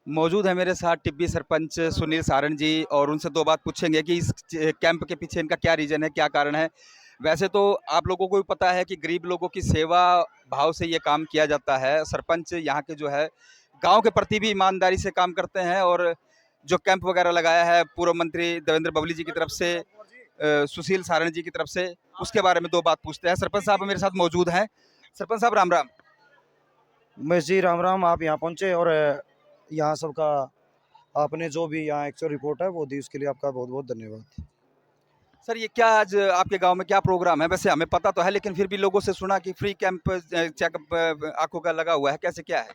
मौजूद है मेरे साथ टिब्बी सरपंच सुनील सारण जी और उनसे दो बात पूछेंगे कि इस कैंप के पीछे इनका क्या रीज़न है, क्या कारण है। वैसे तो आप लोगों को भी पता है कि गरीब लोगों की सेवा भाव से ये काम किया जाता है। सरपंच यहाँ के जो है गांव के प्रति भी ईमानदारी से काम करते हैं और जो कैंप वगैरह लगाया है पूर्व मंत्री देवेंद्र बबली जी की तरफ से, सुशील सारण जी की तरफ से, उसके बारे में दो बात पूछते हैं। सरपंच साहब मेरे साथ मौजूद हैं। सरपंच साहब राम राम। मैं जी राम राम। आप यहाँ पहुँचे और यहाँ सबका आपने जो भी यहाँ एक्चुअल रिपोर्ट है वो दी, उसके लिए आपका बहुत बहुत धन्यवाद। सर ये क्या आज आपके गांव में क्या प्रोग्राम है? वैसे हमें पता तो है लेकिन फिर भी लोगों से सुना कि फ्री कैंप चेकअप आंखों का लगा हुआ है, कैसे क्या है?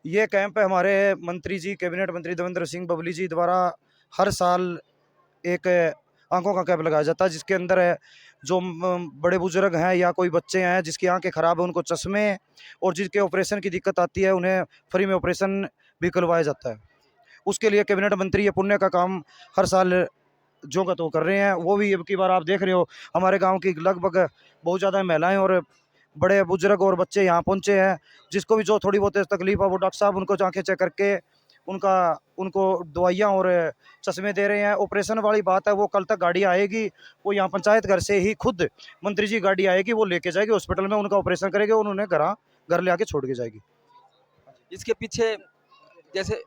ये कैंप है हमारे मंत्री जी, कैबिनेट मंत्री देवेंद्र सिंह बबली जी द्वारा हर साल एक आंखों का कैंप लगाया जाता है, जिसके अंदर जो बड़े बुजुर्ग हैं या कोई बच्चे हैं जिसकी आंखें खराब है उनको चश्मे, और जिसके ऑपरेशन की दिक्कत आती है उन्हें फ्री में ऑपरेशन भी करवाया जाता है। उसके लिए कैबिनेट मंत्री ये पुण्य का काम हर साल जो का तो कर रहे हैं। वो भी अब की बार आप देख रहे हो हमारे गांव की लगभग बहुत ज़्यादा महिलाएं और बड़े बुजुर्ग और बच्चे यहाँ पहुँचे हैं। जिसको भी जो थोड़ी बहुत तकलीफ है वो डॉक्टर साहब उनको आंखें चेक करके उनको दवाइयाँ और चश्मे दे रहे हैं। ऑपरेशन वाली बात है वो कल तक गाड़ी आएगी, वो यहाँ पंचायत घर से ही खुद मंत्री जी गाड़ी आएगी, वो लेके जाएगी हॉस्पिटल में, उनका ऑपरेशन करेगी और उन्हें घर ले आके छोड़ के जाएगी। इसके पीछे जैसे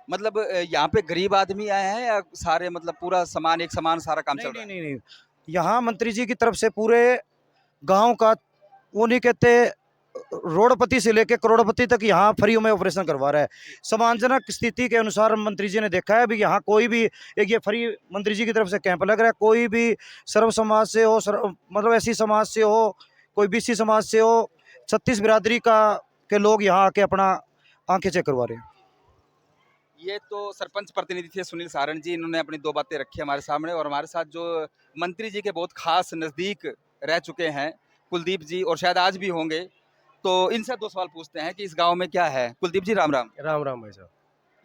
मतलब यहाँ पे गरीब आदमी आए हैं या सारे मतलब पूरा समान एक समान सारा काम चल रहा है? नहीं, यहाँ मंत्री जी की तरफ से पूरे गांव का, वो नहीं कहते रोडपति से लेके करोड़पति तक यहाँ फ्री में ऑपरेशन करवा रहा है। सम्मानजनक स्थिति के अनुसार मंत्री जी ने देखा है भी यहाँ कोई भी एक ये फ्री मंत्री जी की तरफ से कैंप लग रहा है, कोई भी सर्व समाज से हो, मतलब ऐसी समाज से हो, कोई बीसी समाज से हो, 36 बिरादरी के लोग यहाँ आके अपना आंखें चेक करवा रहे हैं। ये तो सरपंच प्रतिनिधि थे सुनील सारण जी, इन्होंने अपनी दो बातें रखी हमारे सामने। और हमारे साथ जो मंत्री जी के बहुत खास नज़दीक रह चुके हैं कुलदीप जी, और शायद आज भी होंगे, तो इनसे दो सवाल पूछते हैं कि इस गांव में क्या है। कुलदीप जी राम राम। राम राम भाई साहब।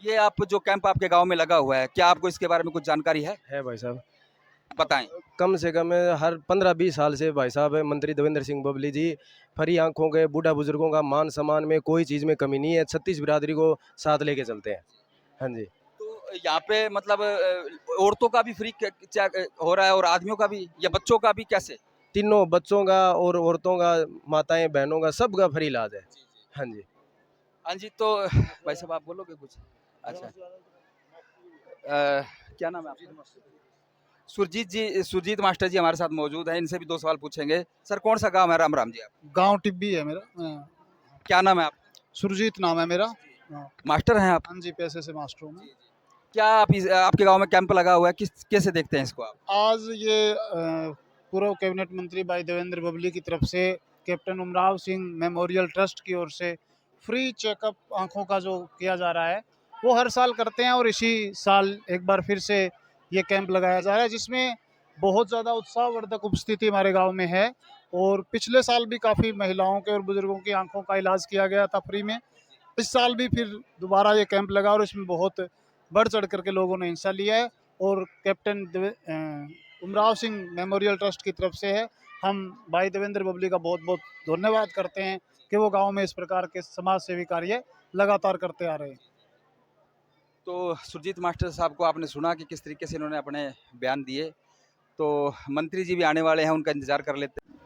ये आप जो कैंप आपके गांव में लगा हुआ है, क्या आपको इसके बारे में कुछ जानकारी है? भाई साहब, बताएं। कम से कम हर 15-20 साल से भाई साहब मंत्री देवेंद्र सिंह बबली जी फ्री आंखों के बूढ़ा बुजुर्गों का मान सम्मान में कोई चीज़ में कमी नहीं है, 36 बिरादरी को साथ लेके चलते हैं। हाँ जी। तो यहाँ पे मतलब औरतों का भी फ्री हो रहा है और आदमियों का भी या बच्चों का भी, कैसे? तीनों, बच्चों का और औरतों का, माताएं बहनों का, सबका फ्री इलाज है। हाँ जी। हाँ जी, तो भाई साहब आप बोलोगे कुछ? अच्छा, क्या नाम है आपका? सुरजीत जी, सुरजीत मास्टर जी हमारे साथ मौजूद हैं, इनसे भी दो सवाल पूछेंगे। सर कौन सा गांव है? राम राम जी। आप गांव टिब्बी है मेरा। क्या नाम है आप? सुरजीत नाम है मेरा। मास्टर हैं आप? हाँ जी, पैसे से मास्टर हूँ मैं। क्या आप आपके गांव में कैंप लगा हुआ है, किस कैसे देखते हैं इसको आप? आज ये पूर्व कैबिनेट मंत्री भाई देवेंद्र बबली की तरफ से captain Umrao Singh memorial trust की ओर से फ्री चेकअप आंखों का जो किया जा रहा है वो हर साल करते हैं, और इसी साल एक बार फिर से ये कैंप लगाया जा रहा है, जिसमें बहुत ज़्यादा उत्साहवर्धक उपस्थिति हमारे गांव में है। और पिछले साल भी काफ़ी महिलाओं के और बुजुर्गों की आंखों का इलाज किया गया था फ्री में। इस साल भी फिर दोबारा ये कैंप लगा और इसमें बहुत बढ़ चढ़ करके लोगों ने हिस्सा लिया है। और captain Umrao Singh memorial trust की तरफ से है, हम भाई देवेंद्र बबली का बहुत बहुत धन्यवाद करते हैं कि वो गांव में इस प्रकार के समाज सेवी कार्य लगातार करते आ रहे हैं। तो सुरजीत मास्टर साहब को आपने सुना कि किस तरीके से इन्होंने अपने बयान दिए, तो मंत्री जी भी आने वाले हैं, उनका इंतजार कर लेते हैं।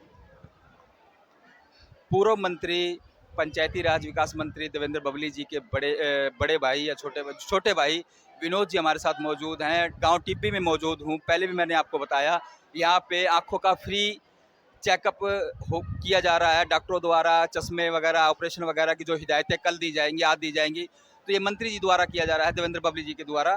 पूर्व मंत्री पंचायती राज विकास मंत्री देवेंद्र बबली जी के बड़े भाई या छोटे भाई विनोद जी हमारे साथ मौजूद हैं। गांव टिब्बी में मौजूद हूं। पहले भी मैंने आपको बताया यहाँ पे आंखों का फ्री चेकअप किया जा रहा है डॉक्टरों द्वारा। चश्मे वगैरह, ऑपरेशन वगैरह की जो हिदायतें कल दी जाएंगी, आज दी जाएंगी, तो ये मंत्री जी द्वारा किया जा रहा है, देवेंद्र बबली जी के द्वारा।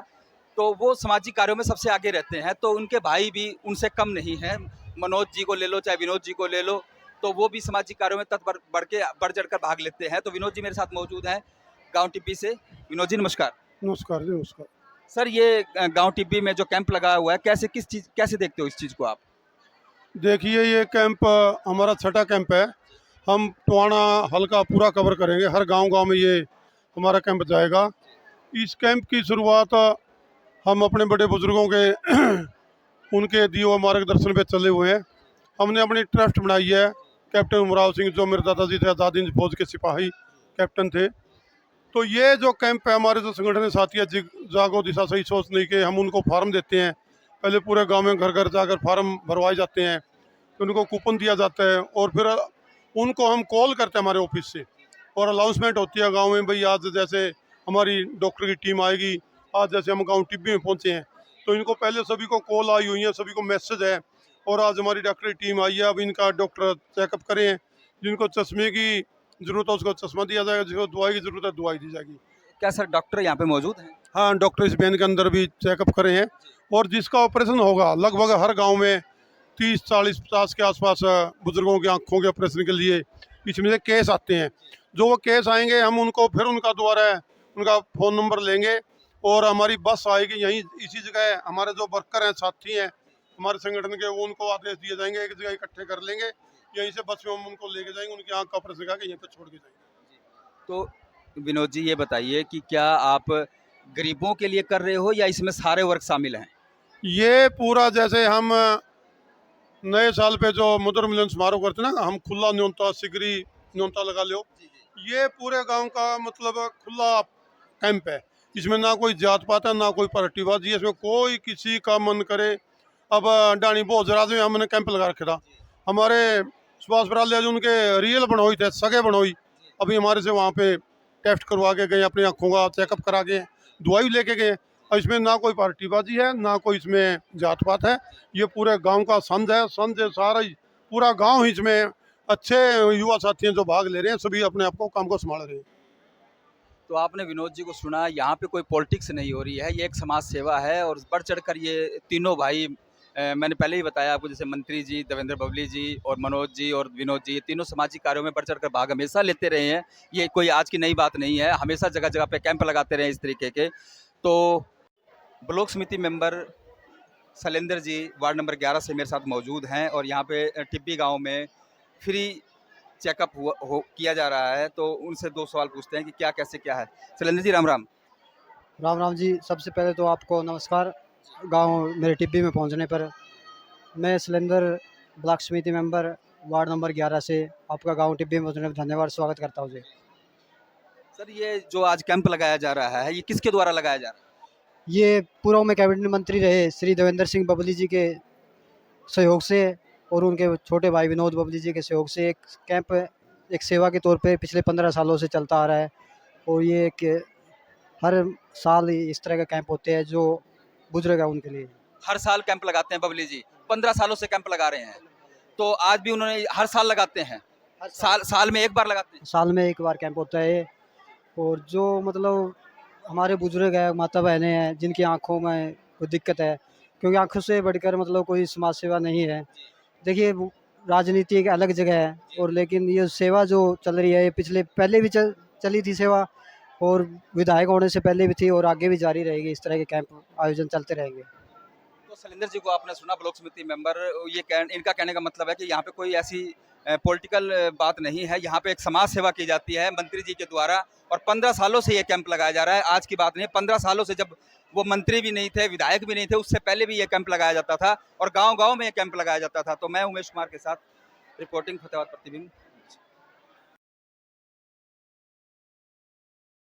तो वो सामाजिक कार्यों में सबसे आगे रहते हैं, तो उनके भाई भी उनसे कम नहीं हैं। मनोज जी को ले लो, चाहे विनोद जी को ले लो, तो वो भी सामाजिक कार्यों में तत्पर बढ़ चढ़कर भाग लेते हैं। तो विनोद जी मेरे साथ मौजूद हैं गांव टिब्बी से। विनोद जी नमस्कार। नमस्कार जी, नमस्कार। सर ये गांव टिब्बी में जो कैंप लगा हुआ है, कैसे देखते हो इस चीज़ को आप? देखिए, ये कैंप हमारा छठा कैंप है। हम टोहाना हल्का पूरा कवर करेंगे, हर गांव में ये हमारा कैंप जाएगा। इस कैंप की शुरुआत हम अपने बड़े बुजुर्गों के उनके दिए हुए मार्गदर्शन पे चले हुए हैं। हमने अपनी ट्रस्ट बनाई है। कैप्टन उमराव सिंह जो मेरे दादाजी थे, आज़ाद हिंद फौज के सिपाही कैप्टन थे, तो ये जो कैंप है हमारे जो संगठन के साथी है जागो दिशा सही सोच नहीं के, हम उनको फार्म देते हैं। पहले पूरे गांव में घर घर जाकर फार्म भरवाए जाते हैं, तो उनको कूपन दिया जाता है और फिर उनको हम कॉल करते हैं हमारे ऑफिस से, और अनाउंसमेंट होती है गांव में, भाई आज जैसे हमारी डॉक्टर की टीम आएगी, आज जैसे हम गांव टिब्बी में पहुंचे हैं, तो इनको पहले सभी को कॉल आई हुई है, सभी को मैसेज है, और आज हमारी डॉक्टर की टीम आई है, अब इनका डॉक्टर चेकअप करें, जिनको चश्मे की जरूरत है उसको चश्मा दिया जाएगा, जिसको दवाई की जरूरत है दवाई दी जाएगी। क्या सर डॉक्टर यहाँ पे मौजूद हैं? हाँ, डॉक्टर इस वैन के अंदर भी चेकअप करे हैं, और जिसका ऑपरेशन होगा लगभग हर गांव में 30, 40, 50 के आसपास बुजुर्गों की आंखों के ऑपरेशन के लिए इसमें से केस आते हैं। जो वो केस आएंगे हम उनको फिर उनका दोबारा उनका फ़ोन नंबर लेंगे, और हमारी बस आएगी यहीं इसी जगह, हमारे जो वर्कर हैं साथी हैं हमारे संगठन के, वो उनको आदेश दिए जाएंगे, एक जगह इकट्ठे कर लेंगे, यहीं से बस में हम उनको लेके जाएंगे, उनकी आँख का ऑपरेशन करके यहीं पर छोड़ के जाएंगे। तो विनोद जी ये बताइए कि क्या आप गरीबों के लिए कर रहे हो या इसमें सारे वर्ग शामिल हैं? ये पूरा जैसे हम नए साल पे जो मधुर मिलन समारोह करते हैं ना, हम खुला न्योता सिगरी न्योता लगा लो, ये पूरे गांव का मतलब खुला कैंप है। इसमें ना कोई जात पात है, ना कोई पार्टीबाजी है, इसमें कोई किसी का मन करे। अब डाणी भोजराज में हमने कैंप लगा रखा था, हमारे सुभाष बराल जो उनके रियल बनोई थे, सगे बनोई, अभी हमारे से वहाँ पे टेस्ट करवा के गए, अपनी आँखों का चेकअप करा के दवाई लेके गए। और इसमें ना कोई पार्टीबाजी है, ना कोई इसमें जात पात है, ये पूरे गांव का संघ है, सारा ही पूरा गांव ही इसमें अच्छे युवा साथी हैं जो भाग ले रहे हैं, सभी अपने आप को काम को संभाल रहे हैं। तो आपने विनोद जी को सुना, यहाँ पे कोई पॉलिटिक्स नहीं हो रही है, ये एक समाज सेवा है, और बढ़ चढ़कर ये तीनों भाई मैंने पहले ही बताया आपको, जैसे मंत्री जी देवेंद्र बबली जी और मनोज जी और विनोद जी, ये तीनों सामाजिक कार्यों में बढ़ चढ़कर भाग हमेशा लेते रहे हैं। ये कोई आज की नई बात नहीं है, हमेशा जगह जगह पे कैंप लगाते रहे इस तरीके के। तो ब्लॉक समिति member Shailendra ji ward number 11 से मेरे साथ मौजूद हैं, और यहाँ पे टिब्बी गांव में फ्री चेकअप किया जा रहा है, तो उनसे 2 सवाल पूछते हैं कि क्या कैसे क्या है। शैलेंद्र जी राम राम। राम राम जी। सबसे पहले तो आपको नमस्कार। गांव मेरे टिब्बी में पहुंचने पर मैं शैलेंद्र ब्लॉक समिति मेंबर वार्ड नंबर 11 से आपका गांव टिब्बी में पहुंचने पर धन्यवाद स्वागत करता हूं जी। सर ये जो आज कैंप लगाया जा रहा है, ये किसके द्वारा लगाया जा रहा है? ये पूर्व में कैबिनेट मंत्री रहे श्री देवेंद्र सिंह बबली जी के सहयोग से और उनके छोटे भाई विनोद बबली जी के सहयोग से एक कैंप एक सेवा के तौर पे पिछले 15 सालों से चलता आ रहा है, और ये एक हर साल इस तरह के कैंप होते हैं जो बुजुर्ग है उनके लिए। हर साल कैंप लगाते हैं बबली जी, 15 सालों से कैंप लगा रहे हैं, तो आज भी उन्होंने हर साल लगाते हैं? साल में एक बार लगाते हैं? साल में एक बार कैंप होता है, और जो मतलब हमारे बुजुर्ग है, माता बहनें हैं, जिनकी आंखों में कोई दिक्कत है, क्योंकि आंखों से बढ़कर मतलब कोई समाज सेवा नहीं है। देखिए राजनीति एक अलग जगह है, और लेकिन ये सेवा जो चल रही है ये पहले भी चली थी सेवा, और विधायक होने से पहले भी थी और आगे भी जारी रहेगी। इस तरह के कैंप आयोजन चलते रहेंगे। तो शैलेंद्र जी को आपने सुना, ब्लॉक समिति मेंबर, इनका कहने का मतलब है कि यहाँ पे कोई ऐसी पॉलिटिकल बात नहीं है, यहाँ पे एक समाज सेवा की जाती है मंत्री जी के द्वारा, और 15 सालों से ये कैंप लगाया जा रहा है। आज की बात नहीं है, 15 सालों से, जब वो मंत्री भी नहीं थे, विधायक भी नहीं थे, उससे पहले भी ये कैंप लगाया जाता था, और गांव-गांव में ये कैंप लगाया जाता था। तो मैं उमेश कुमार के साथ रिपोर्टिंग फतेहाबाद प्रतिबिंब।